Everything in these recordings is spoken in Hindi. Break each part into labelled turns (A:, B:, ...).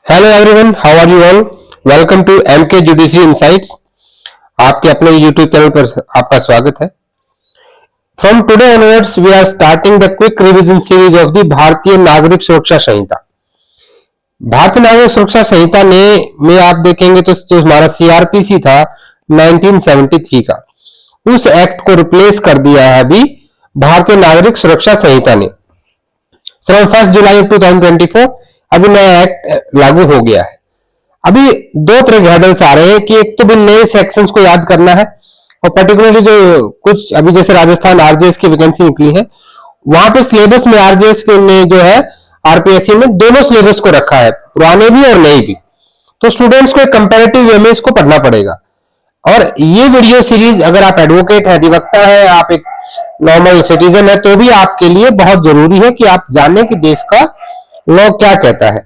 A: Hello everyone, how are you all? Welcome to MK judiciary insights. आपके अपने यूट्यूब चैनल पर आपका स्वागत है। From today onwards we are starting the quick revision series of the Bharatiya Nagarik Suraksha संहिता। भारतीय नागरिक सुरक्षा संहिता ने में आप देखेंगे तो जो हमारा सीआरपीसी था 1973 का, उस एक्ट को रिप्लेस कर दिया है अभी भारतीय नागरिक सुरक्षा संहिता ने। फ्रॉम 1 जुलाई 2024 अभी नया एक्ट लागू हो गया है। अभी दो तरह के हर्डल्स आ रहे हैं कि एक तो भी नए सेक्शंस को याद करना है, और पर्टिकुलरली जो कुछ अभी जैसे राजस्थान आरजेएस की वैकेंसी निकली है, वहां पे सिलेबस में आरजेएस ने जो है आरपीएससी ने दोनों सिलेबस को रखा है, पुराने भी और नए भी। तो स्टूडेंट्स को एक कंपैरेटिव वे में इसको पढ़ना पड़ेगा। और ये वीडियो सीरीज अगर आप एडवोकेट है, अधिवक्ता है, आप एक नॉर्मल सिटीजन है, तो भी आपके लिए बहुत जरूरी है कि आप जाने कि देश का लॉ क्या कहता है।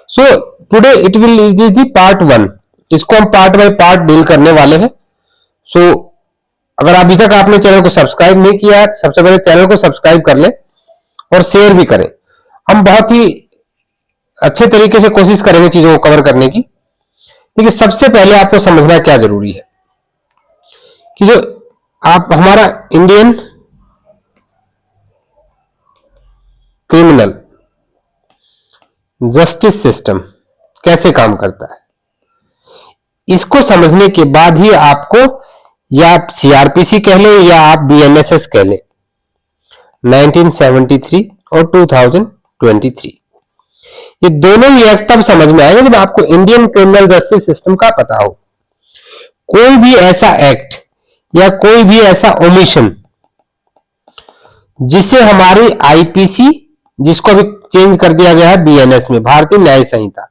A: So today it will is the part 1। इसको हम पार्ट बाय पार्ट डील करने वाले हैं। सो अगर अभी तक आपने चैनल को सब्सक्राइब नहीं किया है, सबसे पहले चैनल को सब्सक्राइब कर ले और शेयर भी करें। हम बहुत ही अच्छे तरीके से कोशिश करेंगे चीजों को कवर करने की। देखिए, सबसे पहले आपको समझना क्या जरूरी है कि जो आप हमारा इंडियन क्रिमिनल जस्टिस सिस्टम कैसे काम करता है, इसको समझने के बाद ही आपको, या आप सीआरपीसी कह ले या आप बीएनएसएस कह ले, 1973 और 2023, ये दोनों ही एक्ट तब समझ में आएगा जब आपको इंडियन क्रिमिनल जस्टिस सिस्टम का पता हो। कोई भी ऐसा एक्ट या कोई भी ऐसा ओमिशन जिसे हमारी आईपीसी, जिसको अभी चेंज कर दिया गया है बीएनएस में, भारतीय न्याय संहिता,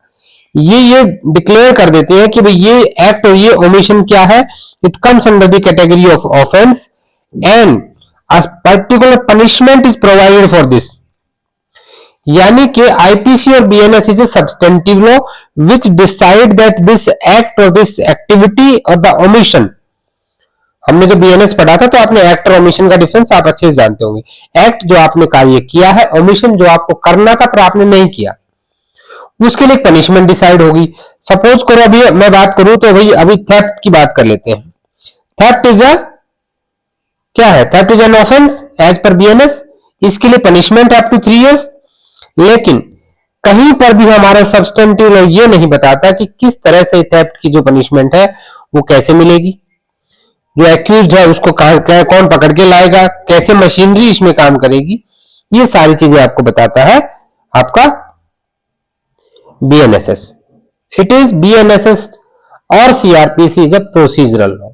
A: ये डिक्लेयर कर देते हैं कि भाई ये एक्ट और ये ओमिशन क्या है। It comes under the category of offence and a particular punishment is provided for this. यानी कि आईपीसी और BNS is a substantive law which decide that this act और दिस एक्टिविटी और द ओमिशन। हमने जब बीएनएस पढ़ा था तो आपने एक्ट और ओमिशन का डिफरेंस आप अच्छे से जानते होंगे। एक्ट जो आपने कार्य किया है, ओमिशन जो आपको करना था पर आपने नहीं किया, उसके लिए पनिशमेंट डिसाइड होगी। सपोज करो अभी मैं बात करूं तो भाई अभी थेफ्ट की बात कर लेते हैं। थेफ्ट इज अ क्या है? Theft is an offence as per BNS. इसके लिए पनिशमेंट अप टू 3 years। लेकिन कहीं पर भी हमारा सब्सटेंटिव लॉ ये नहीं बताता कि किस तरह से थेफ्ट की जो पनिशमेंट है वो कैसे मिलेगी, जो एक्यूज्ड है उसको कौन पकड़ के लाएगा, कैसे मशीनरी इसमें काम करेगी, ये सारी चीजें आपको बताता है आपका बीएनएसएस। इट इज बीएनएसएस और CrPC is a procedural law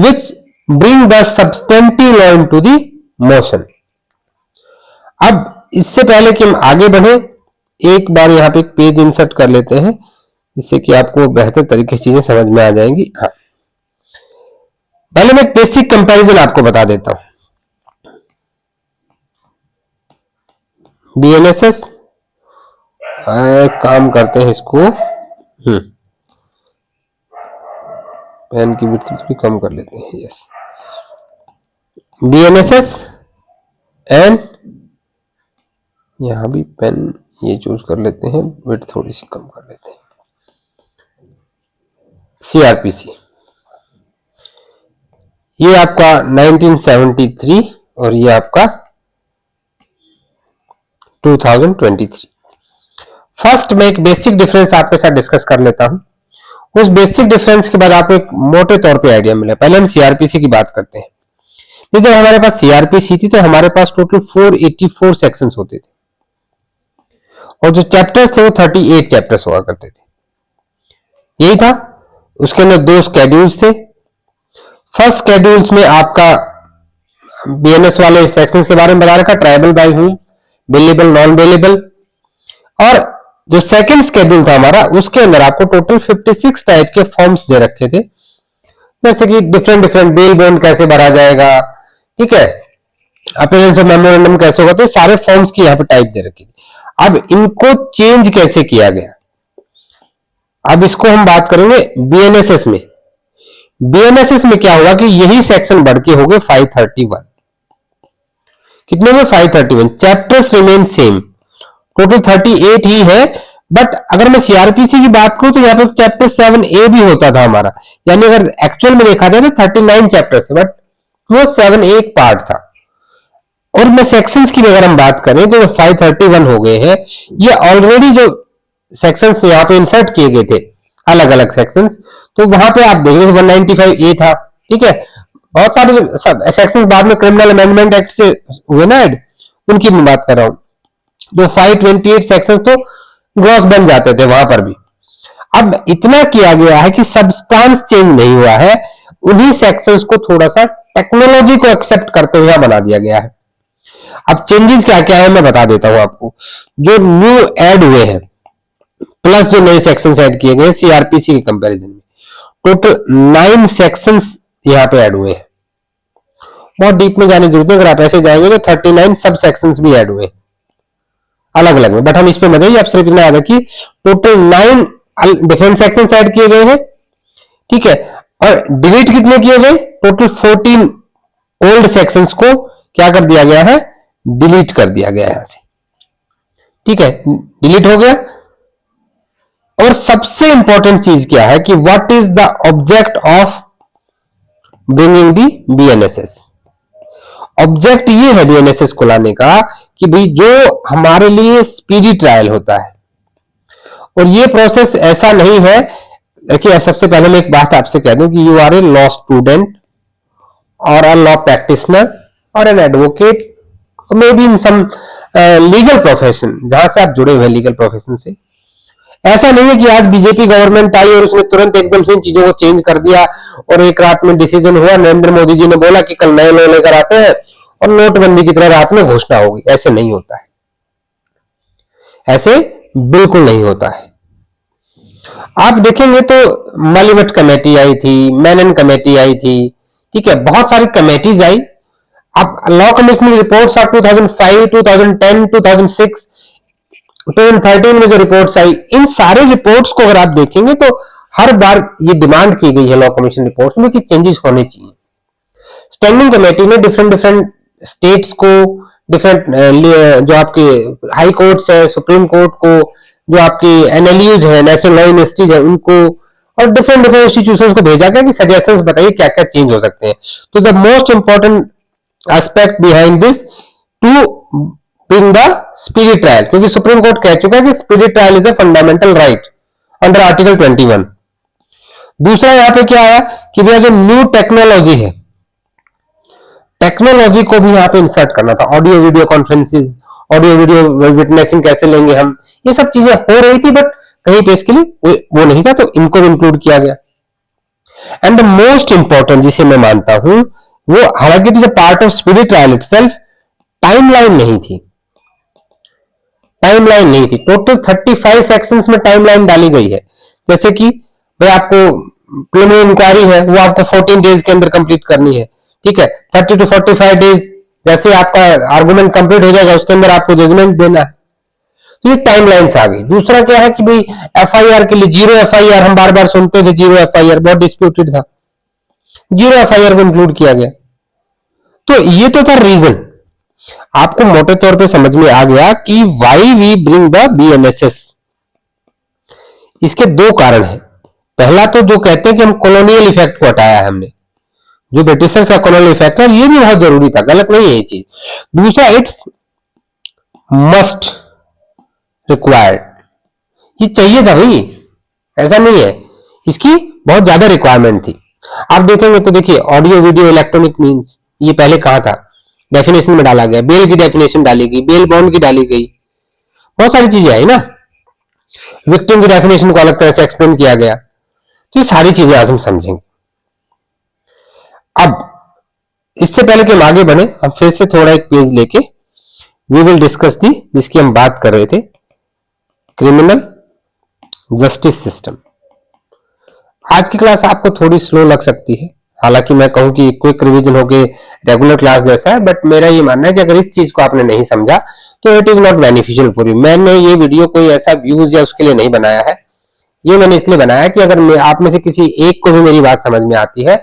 A: which bring the substantive law into the motion. अब इससे पहले कि हम आगे बढ़े, एक बार यहां पे एक पेज इंसर्ट कर लेते हैं जिससे कि आपको बेहतर तरीके से चीजें समझ में आ जाएंगी। हाँ, पहले मैं एक बेसिक कंपैरिजन आपको बता देता हूं। बीएनएसएस काम करते हैं इसको, पेन की विड्थ भी कम कर लेते हैं। यस, बीएनएसएस एंड यहां भी पेन ये चूज कर लेते हैं, विड्थ थोड़ी सी कम कर लेते हैं। सीआरपीसी ये आपका 1973 और ये आपका 2023। फर्स्ट मैं एक बेसिक डिफरेंस आपके साथ डिस्कस कर लेता हूं। उस बेसिक डिफरेंस के बाद आपको एक मोटे तौर पे आइडिया मिले। पहले हम सीआरपीसी की बात करते हैं। तो जब हमारे पास सीआरपीसी थी तो हमारे पास टोटल 484 सेक्शंस होते थे और जो चैप्टर्स थे वो 38 चैप्टर्स हुआ करते थे। यही था। उसके अंदर 2 स्केड्यूल्स थे। फर्स्ट स्केड्यूल्स में आपका बीएनएस वाले सेक्शंस के बारे में बता रखा, tribal bye whom, bailable, non bailable. और जो सेकंड स्केड्यूल था हमारा, उसके अंदर आपको टोटल 56 टाइप के फॉर्म्स दे रखे थे, जैसे कि डिफरेंट बेल बॉन्ड कैसे भरा जाएगा, ठीक है, अपीयरेंस ऑफ मेमोरेंडम कैसे होगा, तो सारे फॉर्म्स की यहाँ पे टाइप दे रखी थी। अब इनको चेंज कैसे किया गया, अब इसको हम बात करेंगे बीएनएसएस में। बीएनएसएस में क्या हुआ कि यही सेक्शन बढ़ के हो गए 531। कितने में? 531। चैप्टर्स रिमेन सेम, टोटल 38 ही है, बट अगर मैं सीआरपीसी की बात करूं तो यहाँ पे चैप्टर 7A भी होता था हमारा, यानी अगर एक्चुअल में देखा जाए तो 39 चैप्टर है, बट वो 7A एक पार्ट था। और मैं सेक्शंस की अगर हम बात करें तो 531 हो गए हैं, ये ऑलरेडी जो सेक्शंस यहाँ पे इंसर्ट किए गए थे अलग अलग सेक्शंस, तो वहां पे आप देखिए 195A था, ठीक है। बहुत सारे सेक्शंस बाद में क्रिमिनल अमेंडमेंट एक्ट से हुए ना ऐड, उनकी मैं बात कर रहा हूं। जो 528 सेक्शन तो ग्रॉस बन जाते थे वहां पर भी। अब इतना किया गया है कि सब्सटेंस चेंज नहीं हुआ है, उन्हीं सेक्शंस को थोड़ा सा टेक्नोलॉजी को एक्सेप्ट करते हुए बना दिया गया है। अब चेंजेस क्या क्या है मैं बता देता हूं आपको। जो न्यू ऐड हुए हैं प्लस जो नए सेक्शंस ऐड किए गए सीआरपीसी के कंपैरिजन में, टोटल 9 सेक्शंस यहां पे ऐड हुए हैं। बहुत डीप में जाने की जरूरत नहीं, अगर आप ऐसे जाएंगे तो 39 सब सेक्शंस भी ऐड हुए अलग अलग में, बट हम इस पे मत, आप सिर्फ इतना याद रखिए टोटल 9 डिफरेंट सेक्शंस ऐड किए गए हैं, ठीक है। और डिलीट कितने किए गए, टोटल 14 ओल्ड सेक्शंस को क्या कर दिया गया है, डिलीट कर दिया गया है यहां से, ठीक है, डिलीट हो गया। और सबसे इंपॉर्टेंट चीज क्या है कि what is the object of bringing the BNSS. Object ये है बीएनएसएस को लाने का कि भाई जो हमारे लिए स्पीडी ट्रायल होता है, और ये प्रोसेस ऐसा नहीं है। देखिए सबसे पहले मैं एक बात आपसे कह दूं कि you are a law student और अ लॉ प्रैक्टिशनर और an advocate, maybe in some legal profession जहां से आप जुड़े हुए हैं लीगल प्रोफेशन से। ऐसा नहीं है कि आज बीजेपी गवर्नमेंट आई और उसने तुरंत एकदम से इन चीजों को चेंज कर दिया और एक रात में डिसीजन हुआ, नरेंद्र मोदी जी ने बोला कि कल नए लॉ लेकर आते हैं और नोटबंदी की तरह रात में घोषणा होगी। ऐसे नहीं होता है, ऐसे बिल्कुल नहीं होता है। आप देखेंगे तो मालिवट कमेटी आई थी, मेनन कमेटी आई थी, ठीक है, बहुत सारी कमेटीज आई। अब लॉ कमीशन की रिपोर्ट्स आप 2005, 2010, 2006, 2013 में जो रिपोर्ट्स आई, इन सारे रिपोर्ट्स को अगर आप देखेंगे तो हर बार ये डिमांड की गई है लॉ कमीशन रिपोर्ट्स में कि चेंजेस होने चाहिए। स्टैंडिंग कमेटी ने डिफरेंट डिफरेंट स्टेट्स को, डिफरेंट जो आपके हाई कोर्ट्स है, सुप्रीम कोर्ट को, जो आपकी एनएलयूज है, नेशनल लॉ यूनिवर्सिटीज है, उनको और डिफरेंट डिफरेंट इंस्टीट्यूशंस को भेजा गया कि सजेशंस बताइए क्या क्या चेंज हो सकते हैं। तो the most important aspect behind this to bring the speedy trial, क्योंकि सुप्रीम कोर्ट कह चुका है कि speedy trial is a fundamental right under article 21। दूसरा यहां पे क्या है कि भैया जो न्यू टेक्नोलॉजी है, टेक्नोलॉजी को भी यहां पे इंसर्ट करना था। Audio video conferences, audio video witnessing कैसे लेंगे हम, ये सब चीजें हो रही थी, बट कहीं पे इसके लिए वो नहीं था, तो इनको भी इंक्लूड किया गया। एंड द मोस्ट इंपॉर्टेंट जिसे मैं मानता हूं वो, हालांकि it is a part of speedy trial itself, timeline नहीं थी। टाइमलाइन नहीं थी, टोटल 35 सेक्शंस में टाइमलाइन डाली गई है। जैसे कि भाई आपको प्रिलिमिनरी इंक्वायरी है, वो आपको 14 डेज के अंदर कंप्लीट करनी है, ठीक है। 30 to 45 डेज जैसे आपका आर्गुमेंट कंप्लीट हो जाएगा उसके अंदर आपको जजमेंट देना है। तो ये टाइमलाइंस आ गई। दूसरा क्या है कि भाई एफआईआर के लिए जीरो एफआईआर, हम बार बार सुनते थे जीरो एफआईआर, बहुत डिस्प्यूटेड था, जीरो एफआईआर को इंक्लूड किया गया। तो ये तो था रीजन, आपको मोटे तौर पे समझ में आ गया कि why we bring the BNSS. इसके दो कारण हैं। पहला तो जो कहते हैं कि हम कॉलोनियल इफेक्ट को हटाया है हमने, जो ब्रिटिशर्स का कॉलोनियल इफेक्ट है, ये भी बहुत जरूरी था, गलत नहीं है ये चीज। दूसरा इट्स मस्ट रिक्वायर्ड, ये चाहिए था भाई, ऐसा नहीं है, इसकी बहुत ज्यादा रिक्वायरमेंट थी। आप देखेंगे तो देखिए ऑडियो वीडियो इलेक्ट्रॉनिक मीन्स, ये पहले कहा था, डेफिनेशन में डाला गया, बेल की डेफिनेशन डाली गई, बेल बॉन्ड की डाली गई, बहुत सारी चीजें आई ना, विक्टिम की डेफिनेशन को अलग तरह से एक्सप्लेन किया गया। तो ये सारी चीजें आज हम समझेंगे। अब इससे पहले कि हम आगे बढ़े, हम फिर से थोड़ा एक पेज लेके वी विल डिस्कस दी, जिसकी हम बात कर रहे थे, क्रिमिनल जस्टिस सिस्टम। आज की क्लास आपको थोड़ी स्लो लग सकती है, हालांकि मैं कहूं कि क्विक रिवीजन होके रेगुलर क्लास जैसा है, बट मेरा ये मानना है कि अगर इस चीज को आपने नहीं समझा तो it is not beneficial for you. मैंने ये वीडियो कोई ऐसा व्यूज या उसके लिए नहीं बनाया है, ये मैंने इसलिए बनाया कि अगर आप में से किसी एक को भी मेरी बात समझ में आती है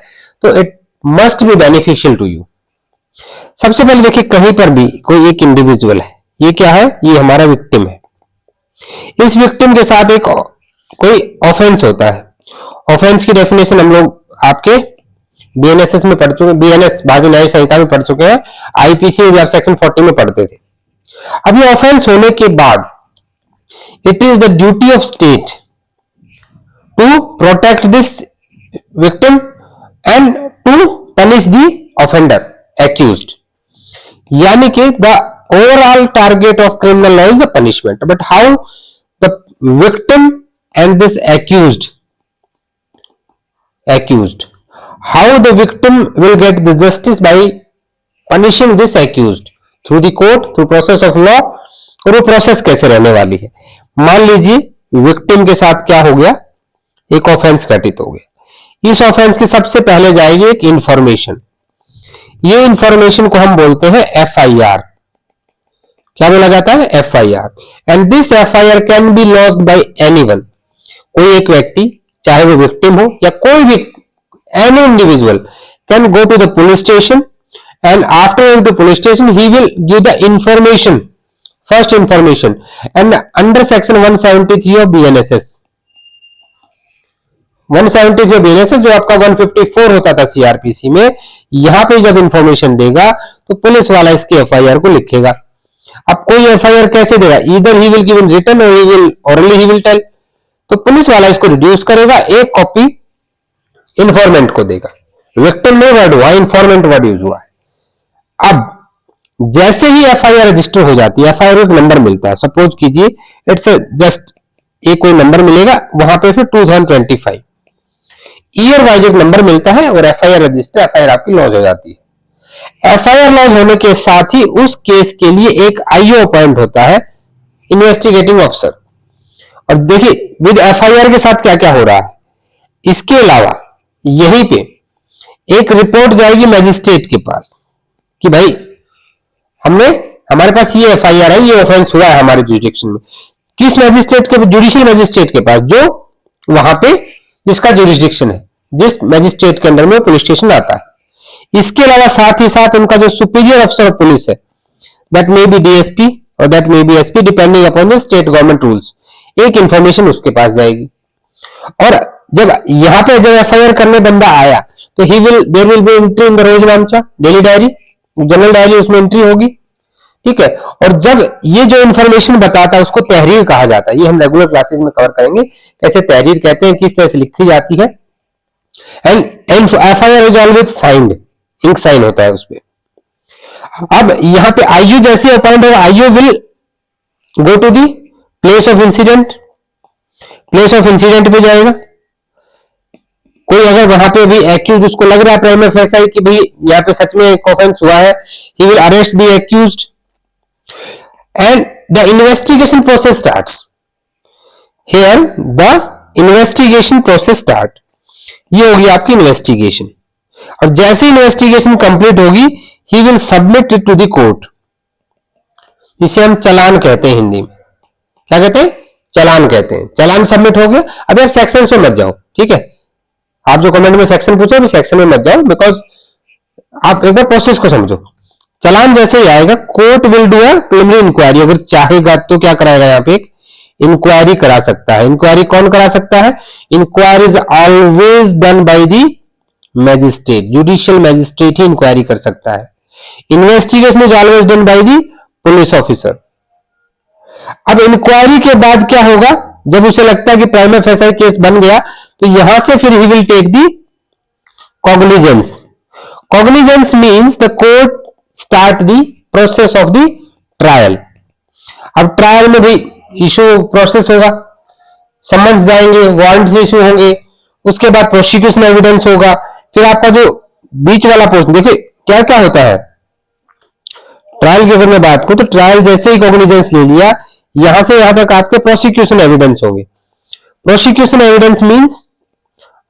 A: तो it must be beneficial to you. सबसे पहले देखिए, कहीं पर भी कोई एक इंडिविजुअल है, ये क्या है, ये हमारा विक्टिम है। इस विक्टिम के साथ एक कोई ऑफेंस होता है। ऑफेंस की डेफिनेशन हम लोग आपके बीएनएसएस में पढ़ चुके, बीएनएस भारतीय न्याय संहिता में पढ़ चुके हैं, आईपीसी में भी आप सेक्शन 40 में पढ़ते थे। अब ये ऑफेंस होने के बाद it is the duty of state to protect this victim and to punish the offender accused, यानी कि the overall target of criminal law is the punishment, but how the victim and this accused how the victim will get the justice by punishing this accused through the court, through process of law। और वो प्रोसेस कैसे रहने वाली है? मान लीजिए विक्टिम के साथ क्या हो गया, एक ऑफेंस घटित हो गया। इस ऑफेंस की सबसे पहले जाएगी एक इंफॉर्मेशन, ये इंफॉर्मेशन को हम बोलते हैं एफआईआर। क्या बोला जाता है? FIR. And this FIR can be lodged bye anyone, कोई एक व्यक्ति, चाहे वो विक्टिम हो या कोई भी, any individual can go to the police station and after going to police station he will give the information, first information, and under section 173 of BNSS, 173 of BNSS जो आपका 154 होता था सीआरपीसी में, यहां पे जब इंफॉर्मेशन देगा तो पुलिस वाला इसकी एफआईआर को लिखेगा। अब कोई एफआईआर कैसे देगा? Either he will give in written or he will orally he will tell. तो पुलिस वाला इसको रिड्यूस करेगा, एक कॉपी इंफॉर्मेंट को देगा। विक्टिम में वर्ड हुआ, इंफॉर्मेंट वर्ड यूज हुआ है। अब जैसे ही एफआईआर रजिस्टर हो जाती है, एफआईआर को एक नंबर मिलता है, सपोज कीजिए इट्स जस्ट एक कोई नंबर मिलेगा, वहां पे फिर 2025 ईयर वाइज एक नंबर मिलता है और एफआईआर रजिस्टर, एफआईआर आपकी लॉन्च हो जाती है। एफआईआर लॉन्च होने के साथ ही उस केस के लिए एक आईओ अपॉइंट होता है, इन्वेस्टिगेटिंग ऑफिसर। और देखिए विद एफआईआर के साथ क्या क्या हो रहा है, इसके अलावा यहीं पे एक रिपोर्ट जाएगी मैजिस्ट्रेट के पास कि भाई हमारे पास ये एफआईआर है, ये ऑफेंस हुआ है हमारे जुरिडिक्शन में। किस मैजिस्ट्रेट के? जुडिशियल मैजिस्ट्रेट के पास, जो वहां पे जिसका जुरिडिक्शन है, जिस मैजिस्ट्रेट के अंदर में पुलिस स्टेशन आता है। इसके अलावा साथ ही साथ उनका जो सुपीरियर अफसर ऑफ पुलिस है, दैट मे बी डीएसपी और that may be SP depending upon the state government rules, एक इंफॉर्मेशन उसके पास जाएगी। और जब यहां पे जब एफआईआर करने बंदा आया तो there will be entry in the रोज नामचा डेली डायरी, जनरल डायरी, उसमें एंट्री होगी, ठीक है। और जब ये जो इंफॉर्मेशन बताता है उसको तहरीर कहा जाता है। ये हम रेगुलर क्लासेस में कवर करेंगे कैसे तहरीर कहते हैं, किस तरह से लिखी जाती है। And FIR is always signed, ink sign होता है उसपे। अब यहां पे आईयू जैसे अपॉइंट होगा, IO will go to the place of incident, place of incident पे जाएगा। कोई अगर वहां पे भी एक्यूज उसको लग रहा है प्राइमा फेसाई कि भाई यहाँ पे सच में एक ऑफेंस हुआ है, he will arrest the accused and the investigation process starts. Here the investigation process start, ये होगी आपकी इन्वेस्टिगेशन। और जैसे इन्वेस्टिगेशन कंप्लीट होगी, he will submit it to the court, जिसे हम चालान कहते हैं हिंदी में। क्या कहते हैं? चालान कहते हैं। चालान सबमिट हो गया। अभी आप सेक्शन पे मत जाओ, ठीक है। आप जो कमेंट में सेक्शन पूछो अभी सेक्शन में मत जाओ, बिकॉज आप एक बार प्रोसेस को समझो। चालान जैसे ही आएगा, court will do a preliminary inquiry. अगर चाहेगा तो क्या कराएगा, यहाँ पे एक इंक्वायरी करा सकता है। इंक्वायरी कौन करा सकता है? Inquiry is always done by the magistrate, judicial magistrate ही इंक्वायरी कर सकता है। Investigation is always done by the police officer. अब इंक्वायरी के बाद क्या होगा, जब उसे लगता है कि प्राइमा फेसाई केस बन गया, तो यहां से फिर he will take the cognizance. Cognizance means the court start the process of the trial. अब ट्रायल में भी इशू प्रोसेस होगा, समन्स जाएंगे, वारंट्स इशू होंगे, उसके बाद प्रोसिक्यूशन एविडेंस होगा, फिर आपका जो बीच वाला पोर्शन, देखिए क्या क्या होता है ट्रायल की। अगर मैं बात करूं तो ट्रायल जैसे ही कॉग्निजेंस ले लिया, यहां से यहां तक आपके प्रोसिक्यूशन एविडेंस होंगे। प्रोसिक्यूशन एविडेंस मींस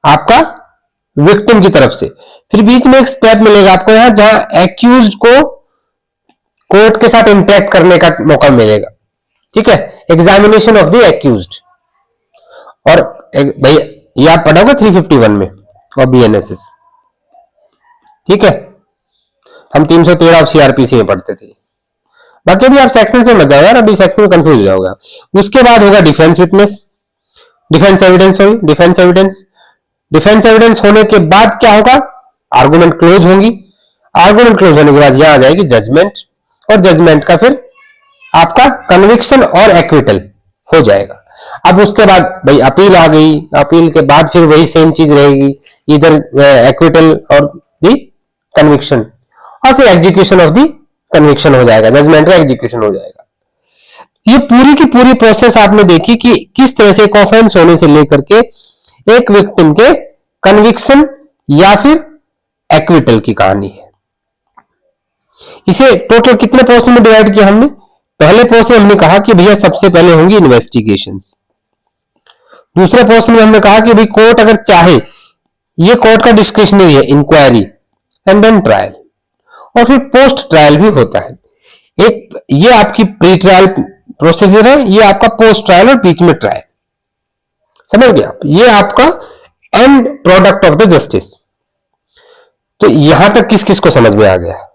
A: आपका विक्टिम की तरफ से, फिर बीच में एक स्टेप मिलेगा आपको यहां, जहां एक्यूज्ड को कोर्ट के साथ इंटरेक्ट करने का मौका मिलेगा, ठीक है। Examination of the accused. और भाई ये आप पढ़ोगे 351 में और बीएनएसएस, ठीक है। हम 313 ऑफ सीआरपीसी में पढ़ते थे। बाकी अभी आप सेक्शन से मत जाओ यार, अभी सेक्शन में कंफ्यूज हो जाओगे। उसके बाद होगा defence witness, defence evidence, sorry defence evidence. Defence evidence होने के बाद क्या होगा, आर्गुमेंट क्लोज होंगी। आर्गुमेंट क्लोज होने के बाद यहां आ जाएगी जजमेंट, और जजमेंट का फिर आपका कन्विक्शन और एक्विटल हो जाएगा। अब उसके बाद भाई अपील आ गई, अपील के बाद फिर वही सेम चीज रहेगी, इधर एक्विटल और दी कन्विक्शन, और फिर एग्जीक्यूशन ऑफ दी कन्विक्शन हो जाएगा, जजमेंट का एग्जीक्यूशन हो जाएगा। ये पूरी की पूरी प्रोसेस आपने देखी कि किस तरह से एक ऑफेंस होने से लेकर के एक विक्टिम के कन्विक्शन या फिर एक्विटल की कहानी है। इसे टोटल कितने पोर्शन में डिवाइड किया हमने? पहले पोर्शन हमने कहा कि भैया सबसे पहले होंगी इन्वेस्टिगेशंस। दूसरे पोर्शन में हमने कहा कि भाई कोर्ट अगर चाहे, ये कोर्ट का डिस्क्रिशनरी है, इंक्वायरी एंड देन ट्रायल, और फिर पोस्ट ट्रायल भी होता है। एक ये आपकी प्री ट्रायल प्रोसीजर है, ये आपका पोस्ट ट्रायल और बीच में ट्रायल, समझ गए आप? ये आपका and product of the justice. तो यहां तक किस किस को समझ में आ गया?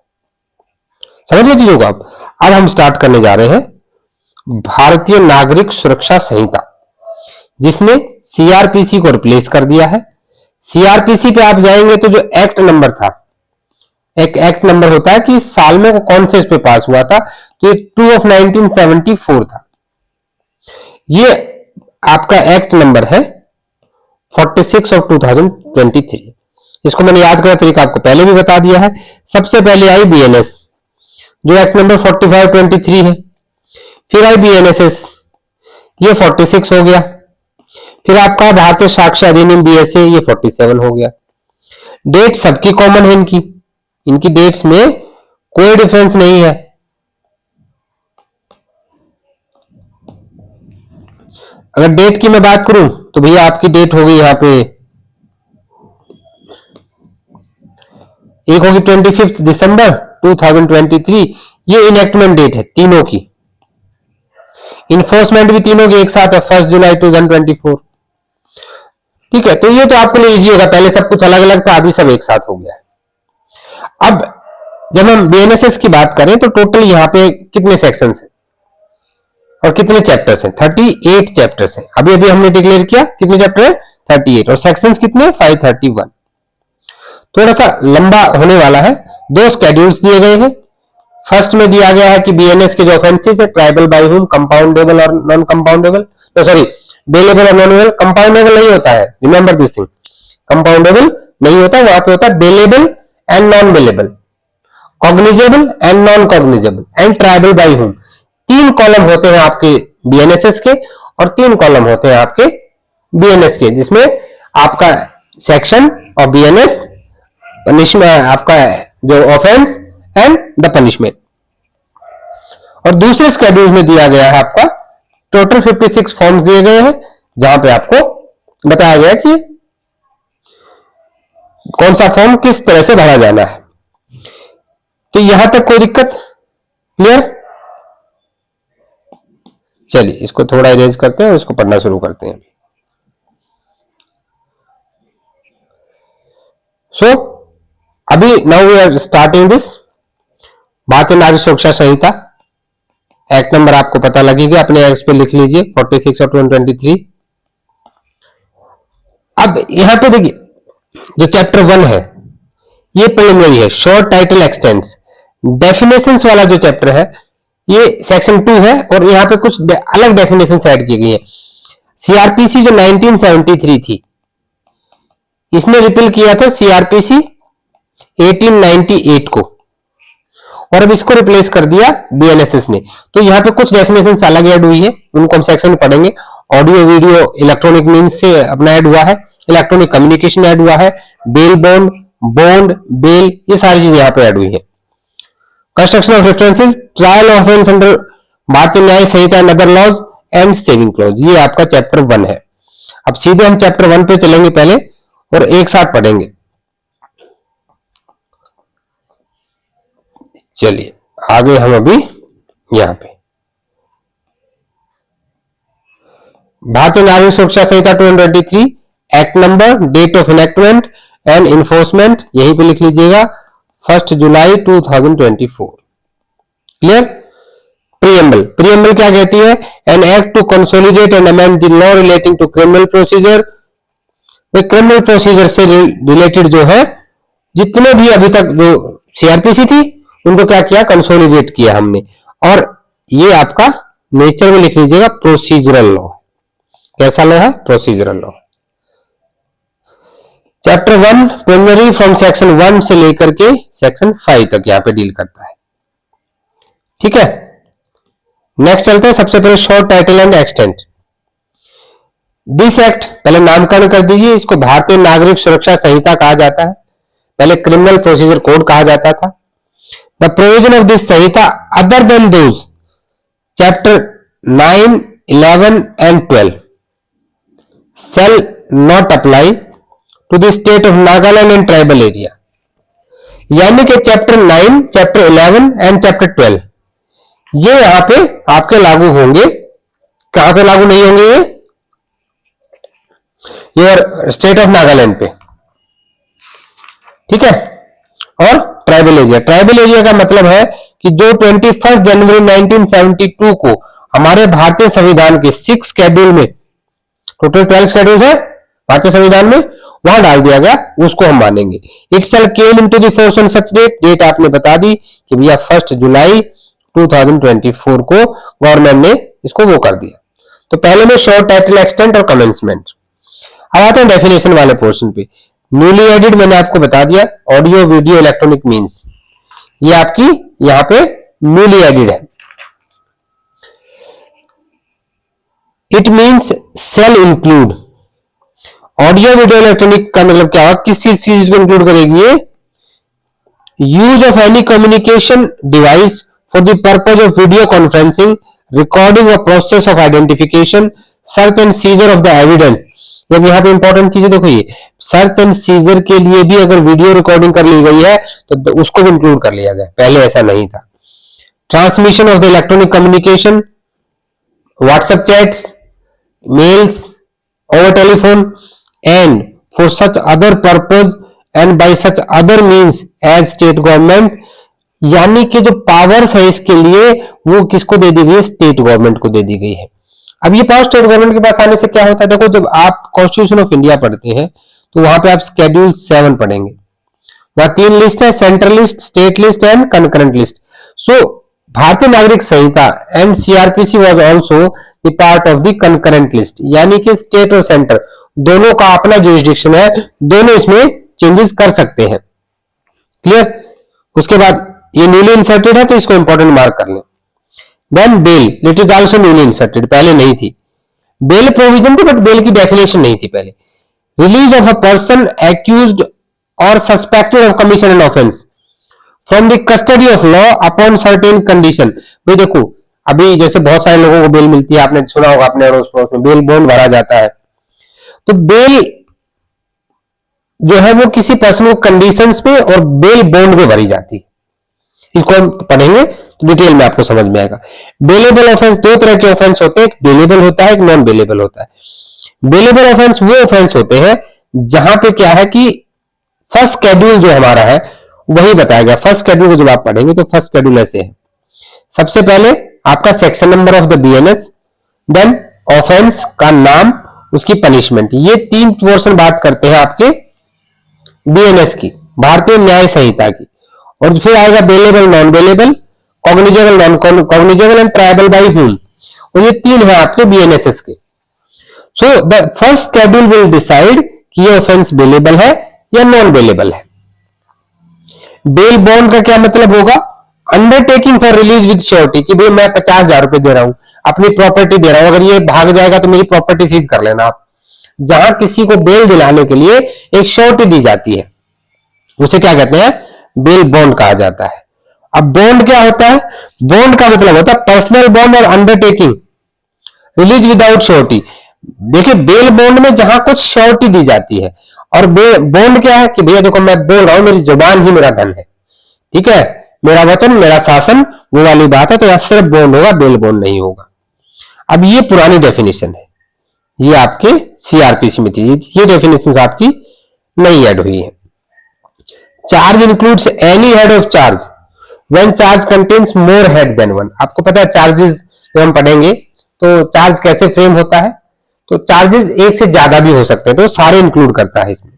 A: समझ गए चीजों को आप? अब हम स्टार्ट करने जा रहे हैं भारतीय नागरिक सुरक्षा संहिता, जिसने सीआरपीसी को रिप्लेस कर दिया है। सीआरपीसी पे आप जाएंगे तो जो एक्ट नंबर था, एक एक्ट नंबर होता है कि साल में वो कौन से इस पे पास हुआ था, तो ये 2 of 1974 था। ये आपका एक्ट नंबर है 46 of 2023। इसको मैंने याद करने तरीका आपको पहले भी बता दिया है। सबसे पहले आई बीएनएस, जो एक्ट नंबर 4523 है। फिर आई बीएनएसएस, ये 46 हो गया। फिर आपका भारतीय साक्ष्य अधिनियम बीएसए, ये 47 हो गया। डेट सबकी कॉमन है, इनकी डेट्स में कोई डिफरेंस नहीं है। अगर डेट की मैं बात करूं तो भैया आपकी डेट होगी यहां पे, एक होगी 25 दिसंबर 2023, ये इनेक्टमेंट डेट है तीनों की। इन्फोर्समेंट भी तीनों की एक साथ है, 1 जुलाई 2024। ठीक है, तो ये तो आपके लिए इजी होगा, पहले सब कुछ अलग अलग था, अभी सब एक साथ हो गया है। अब जब हम बीएनएसएस की बात करें तो टोटल यहां पे कितने सेक्शंस हैं और कितने चैप्टर्स हैं? 38 चैप्टर्स हैं। अभी अभी हमने डिक्लेयर किया कितने चैप्टर है? 38, और सेक्शंस कितने? 531। थोड़ा सा लंबा होने वाला है। 2 स्केड्यूल्स दिए गए हैं। फर्स्ट में दिया गया है कि बीएनएस के जो ऑफेंसेस है, ट्राइबल बाय हुम, कंपाउंडेबल और नॉन कंपाउंडेबल, सॉरी बेलेबल और नॉन बेलेबल। कंपाउंडेबल नहीं होता है, रिमेंबर दिस थिंग, कंपाउंडेबल नहीं होता, वहां पे होता है bailable and non bailable, cognizable and non cognizable, and tribal by whom. 3 column होते हैं आपके बीएनएसएस के, और 3 कॉलम होते हैं आपके बीएनएस के, जिसमें आपका सेक्शन और बीएनएस, पनिशमेंट, आपका जो ऑफेंस एंड द पनिशमेंट। और दूसरे स्केड्यूल में दिया गया है आपका टोटल 56 फॉर्म्स दिए गए हैं, जहां पे आपको बताया गया कि कौन सा फॉर्म किस तरह से भरा जाना है। तो यहां तक कोई दिक्कत? क्लियर? चलिए इसको थोड़ा इरेज करते हैं और इसको पढ़ना शुरू करते हैं। सो अभी now we are starting this Bharatiya Nagarik Suraksha Samhita. Act number आपको पता लगेगा, अपने एक्ट पे लिख लीजिए 46 of 2023। अब यहां पे देखिए जो चैप्टर 1 है ये प्रिलिमिनरी है, शॉर्ट टाइटल एक्सटेंड्स। डेफिनेशंस वाला जो चैप्टर है ये सेक्शन 2 है, और यहां पे कुछ अलग डेफिनेशंस ऐड की गई है। सीआरपीसी जो 1973 थी, इसने रिपील किया था सीआरपीसी 1898 को, और अब इसको रिप्लेस कर दिया बीएनएसएस ने। तो यहाँ पे कुछ डेफिनेशंस अलग ऐड हुई है, उनको हम सेक्शन में पढ़ेंगे। ऑडियो वीडियो इलेक्ट्रॉनिक मीन्स से अपना ऐड हुआ है, इलेक्ट्रॉनिक कम्युनिकेशन ऐड हुआ है, बेल बॉन्ड, बॉन्ड, बेल, ये सारी चीजें यहाँ पे ऐड हुई है। Construction of references, trial offence under Bharatiya Nyaya Sanhita and other laws and saving clause, ये आपका चैप्टर 1 है। अब सीधे हम चैप्टर 1 पे चलेंगे पहले और एक साथ पढ़ेंगे। चलिए आगे हम अभी यहां पे Bharatiya Nagarik Suraksha Sanhita 2023, act number, date of enactment and enforcement, यहीं पे लिख लीजिएगा 1 जुलाई 2024। क्लियर? प्रीएम्बल, प्रीएम्बल क्या कहती है? An act to consolidate and amend the law relating to criminal procedure. Criminal procedure से रिलेटेड जो है जितने भी अभी तक जो सीआरपीसी थी उनको क्या किया? कंसोलिडेट किया हमने। और ये आपका नेचर में लिख लीजिएगा प्रोसीजरल लॉ। कैसा लॉ है? Procedural law. Chapter 1 preliminary from section 1 से लेकर के सेक्शन 5 तक यहाँ पे डील करता है। ठीक है, नेक्स्ट चलते हैं। सबसे पहले short title and extent. This act, पहले नामकरण कर दीजिए, इसको भारतीय नागरिक सुरक्षा संहिता कहा जाता है, पहले क्रिमिनल प्रोसीजर कोड कहा जाता था। The provision of this Samhita other than those chapter 9, 11 and 12 shall not apply to the state of Nagaland and tribal area। यानी कि चैप्टर 9, चैप्टर 11 एंड चैप्टर 12 ये यहां पे आपके लागू होंगे। कहां पे लागू नहीं होंगे? ये योर स्टेट ऑफ नागालैंड पे। ठीक है, और ट्राइबल एरिया, ट्राइबल एरिया का मतलब है कि जो 21 जनवरी 1972 को हमारे भारतीय संविधान के 6 शेड्यूल में, टोटल 12 शेड्यूल है भारतीय संविधान में, वहां डाल दिया गया, उसको हम मानेंगे। It shall came into the force on such date, date आपने बता दी कि भैया 1 जुलाई 2024 को गवर्नमेंट ने इसको वो कर दिया। तो पहले में शॉर्ट टाइटल, एक्सटेंट और कमेंसमेंट। अब आते हैं डेफिनेशन वाले पोर्शन पे। न्यूली एडिड मैंने आपको बता दिया, ऑडियो वीडियो इलेक्ट्रॉनिक मीन्स, ये आपकी यहां पे न्यूली एडिड है। It means shall include, audio video electronic का मतलब क्या होगा? किस चीज को इंक्लूड करेगी ये? Use of any communication device for the purpose of video conferencing, recording of process of identification, search and seizure of the evidence. जब यहाँ पे इंपॉर्टेंट चीजें देखो, ये सर्च एंड सीजर के लिए भी अगर वीडियो रिकॉर्डिंग कर ली गई है तो उसको भी इंक्लूड कर लिया गया, पहले ऐसा नहीं था। Transmission of the electronic communication, WhatsApp chats, mails over telephone and for such other purpose and by such other means as state government, यानी कि जो पावर्स है इसके लिए वो किसको दे दी गई है? स्टेट गवर्नमेंट को दे दी गई है। अब ये पावर स्टेट गवर्नमेंट के पास आने से क्या होता है? देखो, जब आप कॉन्स्टिट्यूशन ऑफ इंडिया पढ़ते हैं तो वहां पे आप शेड्यूल 7 पढ़ेंगे, वहां 3 लिस्ट है, central list, state list and concurrent list. So Bharatiya Nagarik Sanhita and CrPC was also the part of the concurrent list, यानी कि स्टेट और सेंटर दोनों का अपना जुरिस्डिक्शन है, दोनों इसमें चेंजेस कर सकते हैं। क्लियर? उसके बाद ये न्यूली इंसर्टेड है तो इसको इंपॉर्टेंट मार्क कर लें। Then bail, it is also newly inserted, पहले नहीं थी। बेल प्रोविजन थी बट बेल की डेफिनेशन नहीं थी पहले। Release of a person accused or suspected of commission an offence from the custody of law upon certain condition. भाई देखो, अभी जैसे बहुत सारे लोगों को बेल मिलती है, आपने सुना होगा अपने अड़ोस पड़ोस में, बेल बॉन्ड भरा जाता है। तो बेल जो है वो किसी पर्सन को कंडीशंस पे और बेल बॉन्ड पे भरी जाती है। इसको हम पढ़ेंगे तो डिटेल में आपको समझ में आएगा। बेलेबल ऑफेंस, 2 तरह के ऑफेंस होते हैं, एक बेलेबल होता है, एक नॉन बेलेबल होता है। बेलेबल ऑफेंस वो ऑफेंस होते हैं जहां पे क्या है कि फर्स्ट शेड्यूल जो हमारा है वही बताया गया। फर्स्ट शेड्यूल को जब आप पढ़ेंगे तो फर्स्ट शेड्यूल ऐसे है। सबसे पहले आपका section number of the BNS, then offence का नाम, उसकी पनिशमेंट। ये 3 पोर्शन बात करते हैं आपके बीएनएस की, भारतीय न्याय संहिता की। और फिर आएगा bailable, non bailable, cognizable, non cognizable and tribal by whom. और ये 3 है आपके बीएनएसएस के। So the first schedule will decide कि ये ऑफेंस बेलेबल है या नॉन बेलेबल है। बेल बॉन्ड का क्या मतलब होगा? Undertaking for release with surety, कि भाई मैं 50,000 रुपए दे रहा हूं, अपनी प्रॉपर्टी दे रहा हूं, अगर ये भाग जाएगा तो मेरी प्रॉपर्टी सीज कर लेना आप। जहां किसी को बेल दिलाने के लिए एक श्योरिटी दी जाती है उसे क्या कहते हैं? बेल बॉन्ड कहा जाता है। अब बॉन्ड क्या होता है? बॉन्ड का मतलब होता है पर्सनल बॉन्ड और अंडरटेकिंग, रिलीज विदाउट श्योरिटी। देखिए, बेल बॉन्ड में जहां कुछ श्योरिटी दी जाती है, और बॉन्ड क्या है कि भैया देखो मैं बोल रहा हूं, मेरी जुबान ही मेरा धन है, ठीक है, मेरा वचन मेरा शासन, वो वाली बात है। तो यहां सिर्फ बॉन्ड होगा, बेल बॉन्ड नहीं होगा। अब ये पुरानी डेफिनेशन है, ये आपके सीआरपीसी में थी, ये डेफिनेशन आपकी नई ऐड हुई है। Charge includes any head of charge when charge contains more head than one. आपको पता है चार्जेस जब हम पढ़ेंगे तो चार्ज कैसे फ्रेम होता है, तो चार्जेस एक से ज्यादा भी हो सकते हैं, तो सारे इंक्लूड करता है इसमें।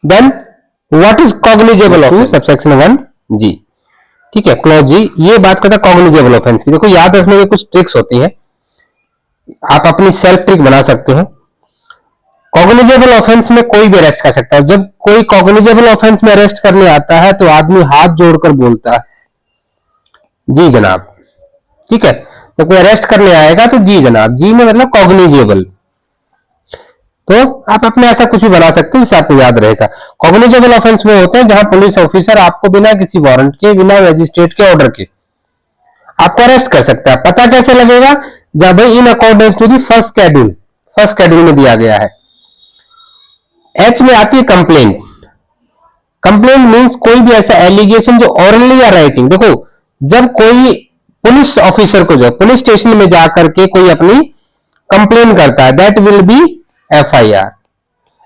A: Then what is cognizable offence, subsection 1 G, ठीक है, क्लॉज जी ये बात करता है कॉग्निजेबल ऑफेंस की। देखो याद रखने की कुछ ट्रिक्स होती है, आप अपनी सेल्फ ट्रिक बना सकते हैं। कॉग्निजेबल ऑफेंस में कोई भी अरेस्ट कर सकता है। जब कोई कॉग्निजेबल ऑफेंस में अरेस्ट करने आता है तो आदमी हाथ जोड़कर बोलता है जी जनाब, ठीक है। तो कोई अरेस्ट करने आएगा तो जी जनाब, जी में मतलब कॉग्निजेबल। तो आप अपने ऐसा कुछ भी बना सकते हैं जिससे आपको याद रहेगा। कॉग्निजेबल ऑफेंस वो होते हैं जहां पुलिस ऑफिसर आपको बिना किसी वारंट के, बिना मजिस्ट्रेट के ऑर्डर के आपको अरेस्ट कर सकता है। पता कैसे लगेगा, जब भाई in accordance to the first schedule में दिया गया है। एच में आती है कंप्लेंट। कंप्लेंट मीन्स कोई भी ऐसा एलिगेशन जो ऑरली या राइटिंग, देखो जब कोई पुलिस ऑफिसर को जो पुलिस स्टेशन में जाकर के कोई अपनी कंप्लेन करता है, that will be FIR.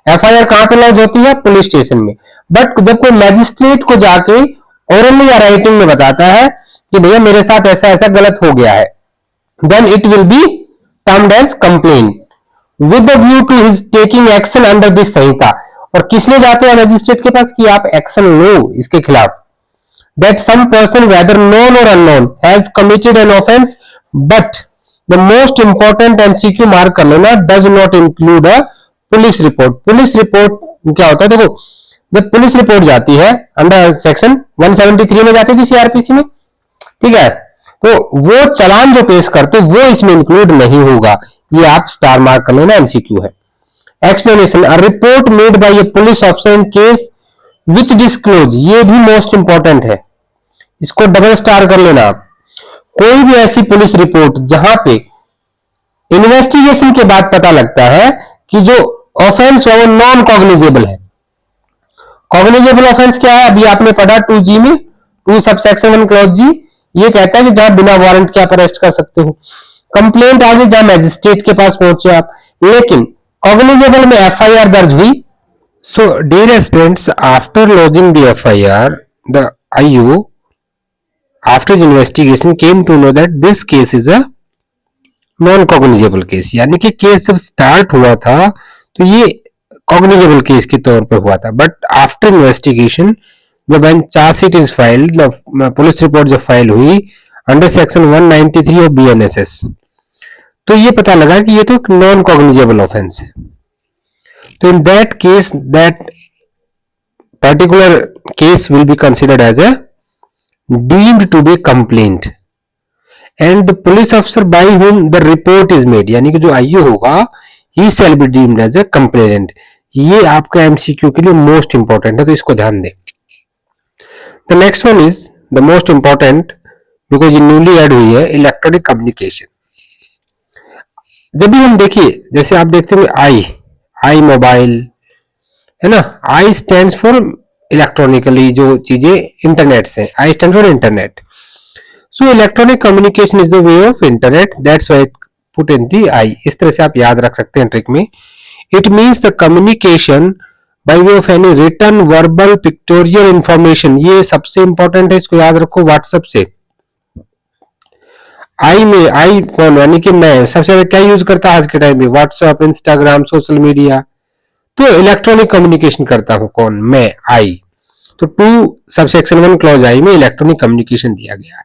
A: FIR कहां पे लॉन्च होती है, पुलिस स्टेशन में। बट जब कोई मैजिस्ट्रेट को जाके ओरली या राइटिंग में बताता है कि भैया मेरे साथ ऐसा ऐसा गलत हो गया है, then it will be termed as complaint with the view to his taking action under this Sanhita. और किस लिए जाते हैं मैजिस्ट्रेट के पास कि आप एक्शन लो इसके खिलाफ। That some person whether known or unknown has committed an offence, but the most important MCQ mark कर लेना, does not include a police report. Police report क्या होता है, देखो जब पुलिस रिपोर्ट जाती है अंडर सेक्शन 173 में जाती थी सीआरपीसी में, ठीक है, तो वो चालान जो पेश करते वो इसमें इंक्लूड नहीं होगा। ये आप स्टार मार्क कर लेना, एमसीक्यू है। Explanation, a report made by A police officer in case which disclose, ये भी मोस्ट इंपॉर्टेंट है, इसको डबल स्टार कर लेना आप। कोई भी ऐसी पुलिस रिपोर्ट जहां पे इन्वेस्टिगेशन के बाद पता लगता है कि जो ऑफेंस है वो नॉन कॉग्निजेबल है। कॉग्निजेबल ऑफेंस क्या है, अभी आपने पढ़ा 2G में, 2 सबसेक्शन 1 क्लॉज जी, ये कहता है कि जहां बिना वारंट के आप अरेस्ट कर सकते हो। कंप्लेंट आ गई जहां मैजिस्ट्रेट के पास पहुंचे आप, लेकिन कॉग्निजेबल में एफआईआर दर्ज हुई। So dear aspirants, after lodging the FIR, the IO after investigation came to know that this case is a non cognizable case. यानी कि केस जब स्टार्ट हुआ था तो ये कॉग्निजेबल केस के तौर पे हुआ था, बट आफ्टर इन्वेस्टिगेशन जब chargesheet is filed, police report जब फाइल हुई अंडर सेक्शन 193 ऑफ बीएनएसएस, तो ये पता लगा कि ये तो नॉन कॉग्निजेबल ऑफेंस है। तो in that case that particular case will be considered as a deemed to be complaint and the police officer by whom the report is made, यानी कि जो आईओ होगा he shall be deemed as a complainant. ये आपका एमसीक्यू के लिए मोस्ट इंपॉर्टेंट है, तो इसको ध्यान दें। The next one is the most important because ये न्यूली ऐड हुई है, इलेक्ट्रॉनिक कम्युनिकेशन। जब भी हम देखिए, जैसे आप देखते हैं आई मोबाइल है ना, आई स्टैंड्स फॉर इलेक्ट्रॉनिकली जो चीजें इंटरनेट से, I stand for internet. So electronic communication is the way of internet, that's why put in the I. इस तरह से आप याद रख सकते हैं ट्रिक में। It means the communication by way of any written, verbal, pictorial information. ये सबसे इंपॉर्टेंट है, इसको याद रखो। व्हाट्सएप से आई में, आई कौन, यानी कि मैं सबसे ज्यादा क्या यूज करता है आज के टाइम में, व्हाट्सएप, इंस्टाग्राम, सोशल मीडिया। तो इलेक्ट्रॉनिक कम्युनिकेशन करता हूं कौन, मैं, आई। तो 2 सबसेक्शन 1 क्लॉज आई में इलेक्ट्रॉनिक कम्युनिकेशन दिया गया है,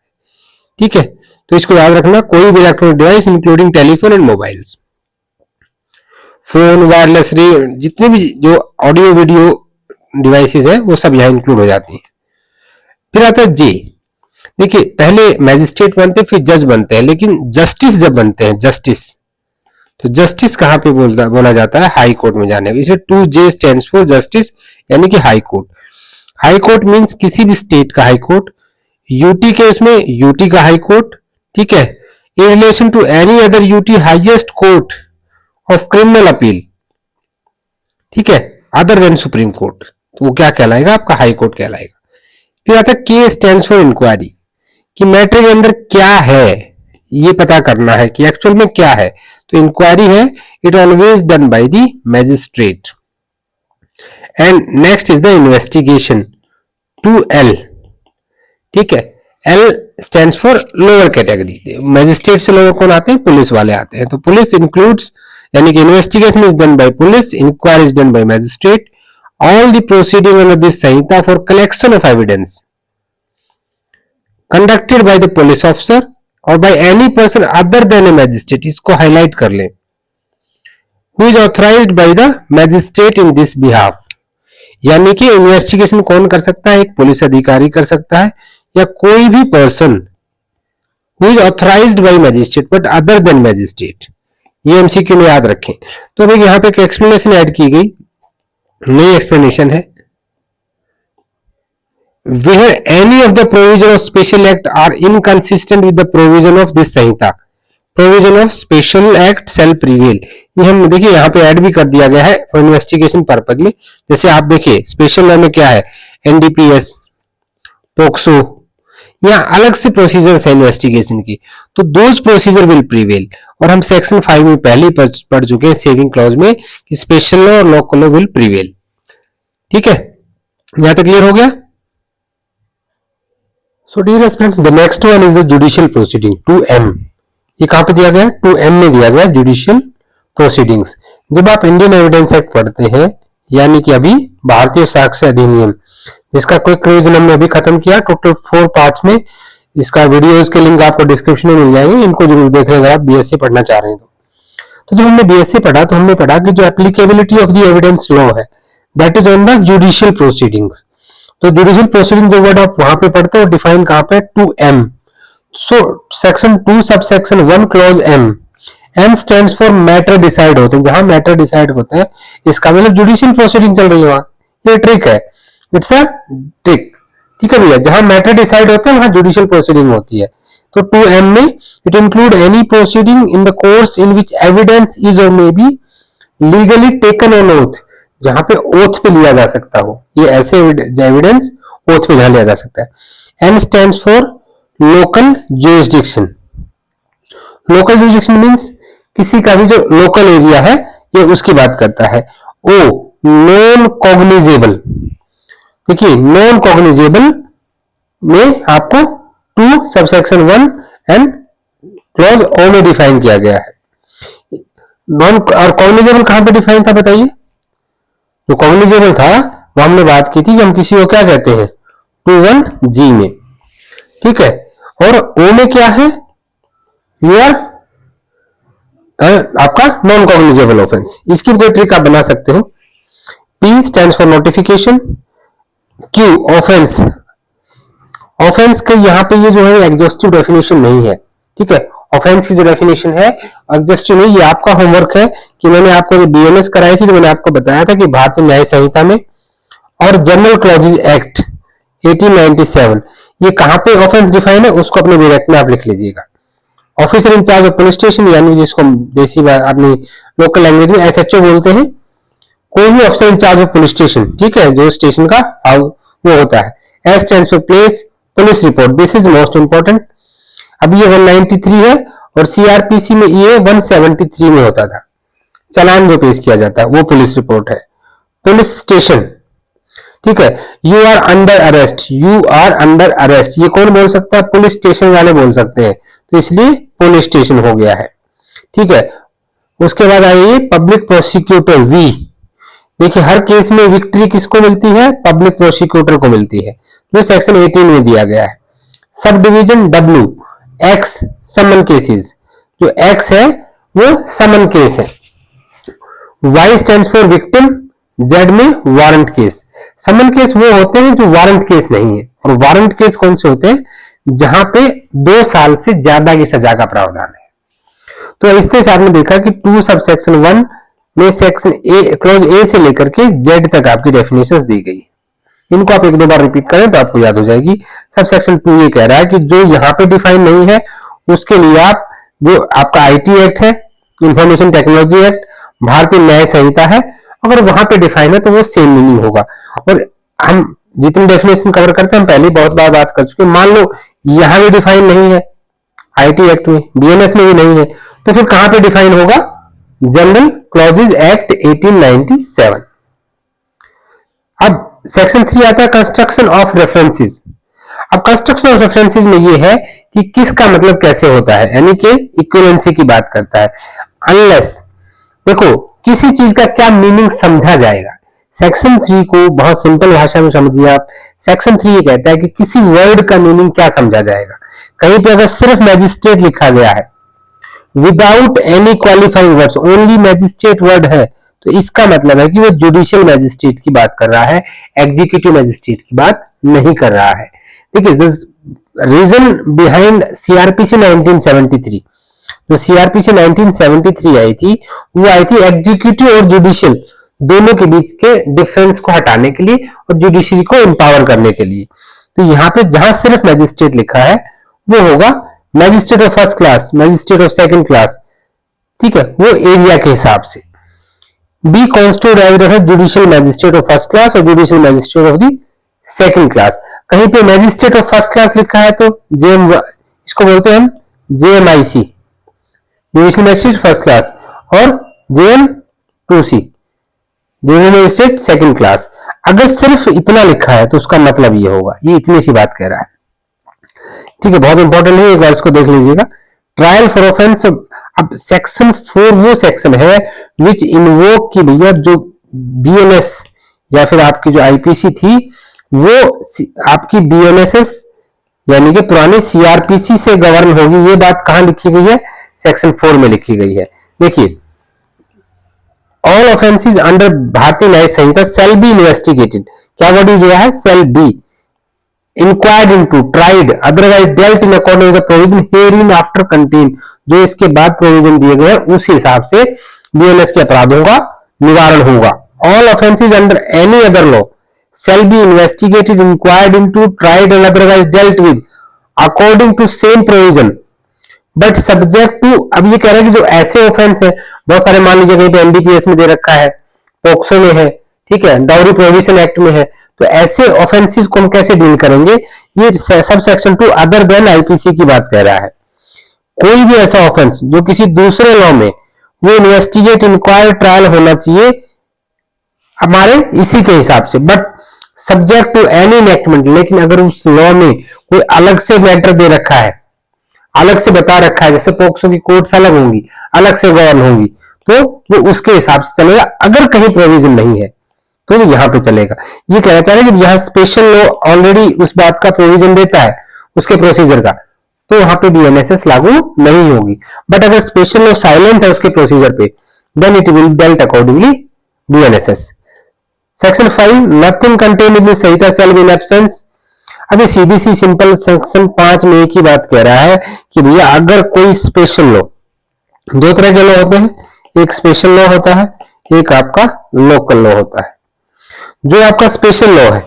A: ठीक है। तो इसको याद रखना, कोई भी electronic device including telephone and mobiles, phone, wireless, जितने भी जो ऑडियो वीडियो डिवाइसेस है वो सब यहाँ इंक्लूड हो जाती हैं। फिर आता है जे। देखिए पहले मैजिस्ट्रेट बनते फिर जज बनते हैं, लेकिन जस्टिस जब बनते हैं, जस्टिस, तो जस्टिस कहां पे बोला जाता है, हाई कोर्ट में जाने। इसे 2J स्टैंड्स फॉर जस्टिस, यानी कि high court. High court means किसी भी स्टेट का हाई कोर्ट, यूटी केस में यूटी का हाई कोर्ट, ठीक है। In relation to any other UT highest court of criminal appeal, ठीक है, अदर देन सुप्रीम कोर्ट, तो वो क्या कहलाएगा, आपका हाई कोर्ट कहलाएगा। फिर आता है के स्टैंड्स फॉर इंक्वायरी, कि मैटर के अंदर क्या है ये पता करना है कि एक्चुअल में क्या है, तो इंक्वायरी है, it always done by the magistrate. And next is the investigation, 2L, ठीक है। L stands for lower category, magistrate से लोअर कौन आते हैं, पुलिस वाले आते हैं। तो पुलिस इंक्लूड्स, यानी कि investigation is done by police, inquiry is done by magistrate, all the proceeding under this Sanhita for collection of evidence conducted by the police officer or by any person other than a magistrate, इसको हाईलाइट कर लें, who is authorized by the magistrate in this behalf. यानी कि इन्वेस्टिगेशन कौन कर सकता है, एक पुलिस अधिकारी कर सकता है या कोई भी person who is authorized bye magistrate but other than magistrate. ये एमसीक्यू में याद रखें। तो अभी यहां पे एक एक्सप्लेनेशन ऐड की गई, नई एक्सप्लेनेशन है, where any of the provision of special act are inconsistent with the provision of this Samhita, provision of special act shall prevail। ये हम देखिए यहाँ पे ऐड भी कर दिया गया है फॉर इन्वेस्टिगेशन पर्पज में। जैसे आप देखिए स्पेशल लॉ में क्या है, एनडीपीएस, पोक्सो, यहाँ अलग से प्रोसीजर्स है इन्वेस्टिगेशन की, तो दोज प्रोसीजर विल प्रीवेल। और हम सेक्शन 5 में पहले ही पढ़ चुके हैं सेविंग क्लॉज में कि स्पेशल लॉ और लोकल लॉ विल प्रीवेल। ठीक है, यहां तक क्लियर हो गया। So dear friends, the next one is the judicial proceeding 2M। ये कहां पे दिया गया है, 2M में दिया गया जुडिशियल प्रोसीडिंग्स। जब आप इंडियन एविडेंस एक्ट पढ़ते हैं, यानी कि अभी भारतीय साक्ष्य अधिनियम, जिसका क्विक रिवीजन हमने अभी खत्म किया, टोटल 4 पार्ट्स में, इसका वीडियोस के लिंक आपको डिस्क्रिप्शन में मिल जाएंगे, इनको जरूर देखें अगर आप बीएससी पढ़ना चाह रहे हैं तो जब हमने बीएससी पढ़ा तो हमने पढ़ा कि जो applicability of the evidence law है that is on the judicial proceedings. तो जुडिशियल प्रोसीडिंग जो वर्ड आप वहां पे पढ़ते हो डिफाइन कहां पे, 2M। So section 2 sub section 1 clause M, M stands for matter decide होते हैं, जहां मैटर डिसाइड होते हैं इसका मतलब जुडिशियल प्रोसीडिंग चल रही है वहां। ये ट्रिक है, इट्स अ ट्रिक। ठीक है भैया, जहां मैटर डिसाइड होते हैं वहां जुडिशियल प्रोसीडिंग होती है। तो 2M में it include any proceeding in the course in which evidence is or may be legally taken on oath, जहां पे ओथ पे लिया जा सकता हो, ये ऐसे एविडेंस ओथ पे जहां लिया जा सकता है। N stands for local jurisdiction. Local jurisdiction means किसी का भी जो लोकल एरिया है ये उसकी बात करता है। ओ नॉन कॉग्निजेबल, देखिए नॉन कॉग्निजेबल में आपको 2 सबसेक्शन 1 एंड क्लॉज ओ में डिफाइन किया गया है। नॉन और कॉग्निजेबल कहां पे डिफाइन था बताइए, जो कॉग्निजेबल था वो हमने बात की थी कि हम किसी को क्या कहते हैं, 21G में। ठीक है, और O में क्या है, यू आर आपका नॉन कॉग्निजेबल ऑफेंस। इसकी कोई ट्रिक आप बना सकते हो। P stands for notification, Q offence. Offence का यहाँ पे ये जो है एग्जॉस्टिव डेफिनेशन नहीं है। ठीक है, ऑफेंस की जो डेफिनेशन है एग्जॉस्टिव नहीं, ये आपका होमवर्क है कि मैंने आपको जो बीएनएस कराई थी तो मैंने आपको बताया था कि भारतीय न्याय संहिता में और जनरल क्लॉजेज एक्ट 1897 ये कहां पे ऑफेंस डिफाइन है, उसको अपने ब्रैकेट में आप लिख लीजिएगा। Officer in charge of police station, यानी जिसको देसी अपनी लोकल लैंग्वेज में एसएचओ बोलते हैं, कोई भी officer in charge of police station, ठीक है, जो स्टेशन का वो होता है। S stands for place police report, this is most important. अब ये 193 है और सीआरपीसी में ये 173 में होता था, चालान जो पेश किया जाता है वो पुलिस रिपोर्ट है। पुलिस स्टेशन, ठीक है, you are under arrest, you are under arrest, ये कौन बोल सकता है, पुलिस स्टेशन वाले बोल सकते हैं, तो इसलिए पुलिस स्टेशन हो गया है। ठीक है, उसके बाद आइए पब्लिक प्रोसिक्यूटर वी। देखिए हर केस में विक्ट्री किसको मिलती है, पब्लिक प्रोसिक्यूटर को मिलती है, जो सेक्शन 18 में दिया गया है। Sub division W, X summon cases, जो एक्स है वो समन केस है। Y stands for victim, Z में वारंट केस। समन केस वो होते हैं जो वारंट केस नहीं है, और वारंट केस कौन से होते हैं, जहां पे 2 साल से ज्यादा की सजा का प्रावधान है। तो इस तरह से आपने देखा कि 2 सब सेक्शन 1 में सेक्शन ए क्लॉज ए से लेकर के जेड तक आपकी डेफिनेशंस दी गई। इनको आप 1-2 बार रिपीट करें तो आपको याद हो जाएगी। सब सेक्शन 2 ये कह रहा है कि जो यहाँ पे डिफाइन नहीं है उसके लिए आप जो आपका आईटी एक्ट है, इंफॉर्मेशन टेक्नोलॉजी एक्ट, भारतीय न्याय संहिता है, अगर वहां पे डिफाइन है तो वो सेम मीनिंग होगा। और हम जितनी डेफिनेशन कवर करते हैं हम पहले बहुत बार बात कर चुके हैं, मान लो यहां भी डिफाइन नहीं है, आईटी एक्ट में, बीएनएस में भी नहीं है, तो फिर कहां पे डिफाइन होगा, जनरल क्लॉजेज एक्ट 1897। अब सेक्शन 3 आता है कंस्ट्रक्शन ऑफ रेफरेंसेस। अब कंस्ट्रक्शन ऑफ रेफरेंसेस में ये है कि किसका मतलब कैसे होता है, यानी कि इक्विवेलेंसी की बात करता है। अनलेस देखो किसी चीज का क्या मीनिंग समझा जाएगा। सेक्शन 3 को बहुत सिंपल भाषा में समझिए आप। सेक्शन 3 ये कहता है कि किसी वर्ड का मीनिंग क्या समझा जाएगा। कहीं पे अगर सिर्फ मैजिस्ट्रेट लिखा गया है without any qualifying words, only magistrate word है, तो इसका मतलब है कि वो जुडिशियल मैजिस्ट्रेट की बात कर रहा है, एग्जीक्यूटिव मैजिस्ट्रेट की बात नहीं कर रहा है। देखिए रीजन बिहाइंड सीआरपीसी 1973, जो सीआरपीसी 1973 आई थी वो आई थी एग्जीक्यूटिव और जुडिशियल दोनों के बीच के डिफरेंस को हटाने के लिए और जुडिशरी को एम्पावर करने के लिए। तो यहाँ पे जहां सिर्फ मैजिस्ट्रेट लिखा है वो होगा magistrate of first class, magistrate of second class, ठीक है, वो एरिया के हिसाब से। Be constitute as judicial magistrate of first class और judicial magistrate of the second class. कहीं पे मैजिस्ट्रेट ऑफ फर्स्ट क्लास लिखा है तो जेएम, इसको बोलते हैं हम JMIC, judicial magistrate first class, और जेएम 2सी, जुडिशियल मैजिस्ट्रेट सेकंड क्लास। अगर सिर्फ इतना लिखा है तो उसका मतलब ये होगा, ये इतनी सी बात कह रहा है, ठीक है, बहुत इंपॉर्टेंट है, एक बार इसको देख लीजिएगा। ट्रायल फॉर ऑफेंस, अब सेक्शन 4 वो सेक्शन है विच इन्वोक की भैया जो बीएनएस या फिर आपकी जो आईपीसी थी वो आपकी बीएनएसएस यानी कि पुराने सीआरपीसी से गवर्न होगी। ये बात कहां लिखी गई है, सेक्शन 4 में लिखी गई है। देखिए all offences under Bharatiya Nyaya Sanhita shall be investigated, क्या वर्ड यूज हुआ है, shall be, inquired into, tried, otherwise dealt in according with the provision hereinafter contain, जो इसके बाद प्रोविजन दिए गए उस हिसाब से बीएनएस के अपराधों का निवारण होगा। All offences under any other law shall be investigated, inquired into, tried and otherwise dealt with according to same provision but subject to। अब ये कह रहा है कि जो ऐसे ऑफेंस है, बहुत सारे मान लीजिए कहीं पे एनडीपीएस में दे रखा है, पोक्सो में है, ठीक है, डाउरी प्रोहिबिशन एक्ट में है, तो ऐसे ऑफेंसेस को हम कैसे डील करेंगे, ये sub section 2 other than IPC की बात कह रहा है। कोई भी ऐसा ऑफेंस जो किसी दूसरे लॉ में, वो इन्वेस्टिगेट, इंक्वायर, ट्रायल होना चाहिए हमारे इसी के हिसाब से, but subject to any enactment. लेकिन अगर उस लॉ में कोई अलग से मैटर दे रखा है, अलग से बता रखा है, जैसे पोक्सो की कोर्ट्स अलग होंगी, अलग से गवर्न होंगी, तो वो उसके हिसाब से चलेगा। अगर कहीं प्रोविजन नहीं है तो यहां पे चलेगा। ये कहना चाह रहे हैं कि जहां स्पेशल लॉ ऑलरेडी उस बात का प्रोविजन देता है उसके प्रोसीजर का, तो वहां पे बीएनएसएस लागू नहीं होगी। बट अगर स्पेशल लॉ साइलेंट है उसके प्रोसीजर पे, then it will dealt accordingly BNSS. Section 5 nothing contain in Sanhita shall be in absence. अभी सीधी सी सिंपल सेक्शन 5 में एक ही बात कह रहा है कि भैया अगर कोई स्पेशल लॉ, दो तरह के लॉ होते हैं, एक स्पेशल लॉ होता है, एक आपका लोकल लॉ होता है। जो आपका स्पेशल लॉ है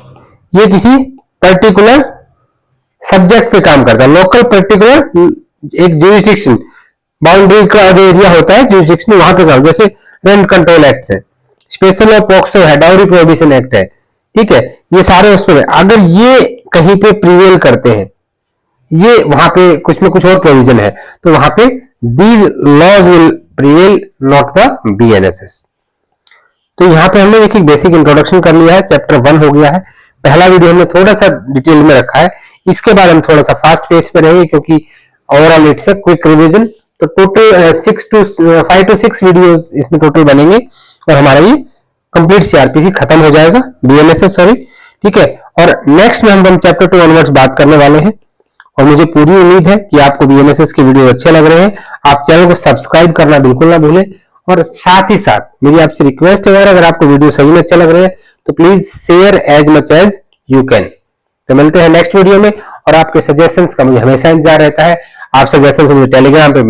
A: ये किसी पर्टिकुलर सब्जेक्ट पे काम करता है, लोकल पर्टिकुलर एक ज्यूरिसडिक्शन बाउंड्री का जो एरिया होता है ज्यूरिसडिक्शन वहां पे काम, जैसे रेंट कंट्रोल एक्ट है, स्पेशल लॉ पॉक्सो है, डाउरी प्रोहिबिशन एक्ट है, ठीक है, ये सारे उसमें। अगर ये कहीं पे प्रिवेल करते हैं, ये वहां पे कुछ में कुछ और प्रोविजन है, तो वहां पे these laws will prevail not the BNSS. तो यहाँ पे हमने देखिए बेसिक इंट्रोडक्शन कर लिया है, चैप्टर 1 हो गया है। पहला वीडियो हमने थोड़ा सा डिटेल में रखा है, इसके बाद हम थोड़ा सा फास्ट पेस पे रहेंगे क्योंकि overall it's a quick revision. तो टोटल 5 to 6 वीडियोस इसमें टोटल बनेंगे और हमारा ये कंप्लीट सीआरपीसी खत्म हो जाएगा, बीएनएसएस सॉरी, ठीक है। और नेक्स्ट में हम चैप्टर 2 ऑनवर्ड्स बात करने वाले हैं और मुझे पूरी उम्मीद है कि आपको बीएनएसएस के वीडियो अच्छे लग रहे हैं। आप चैनल को सब्सक्राइब करना बिल्कुल ना भूलें और साथ ही साथ मेरी आपसे रिक्वेस्ट है यार, अगर आपको वीडियो सही में अच्छे लग रहे हैं तो please share as much as you can. तो मिलते हैं नेक्स्ट वीडियो में, और आपके सजेशंस का मुझे हमेशा इंतजार रहता है। आप सजेशंस मुझे टेलीग्राम पे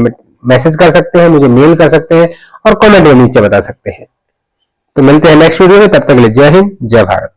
A: मैसेज कर सकते हैं, मुझे मेल कर सकते हैं और कमेंट में नीचे बता सकते हैं। तो मिलते हैं नेक्स्ट वीडियो में, तब तक के लिए जय हिंद जय भारत।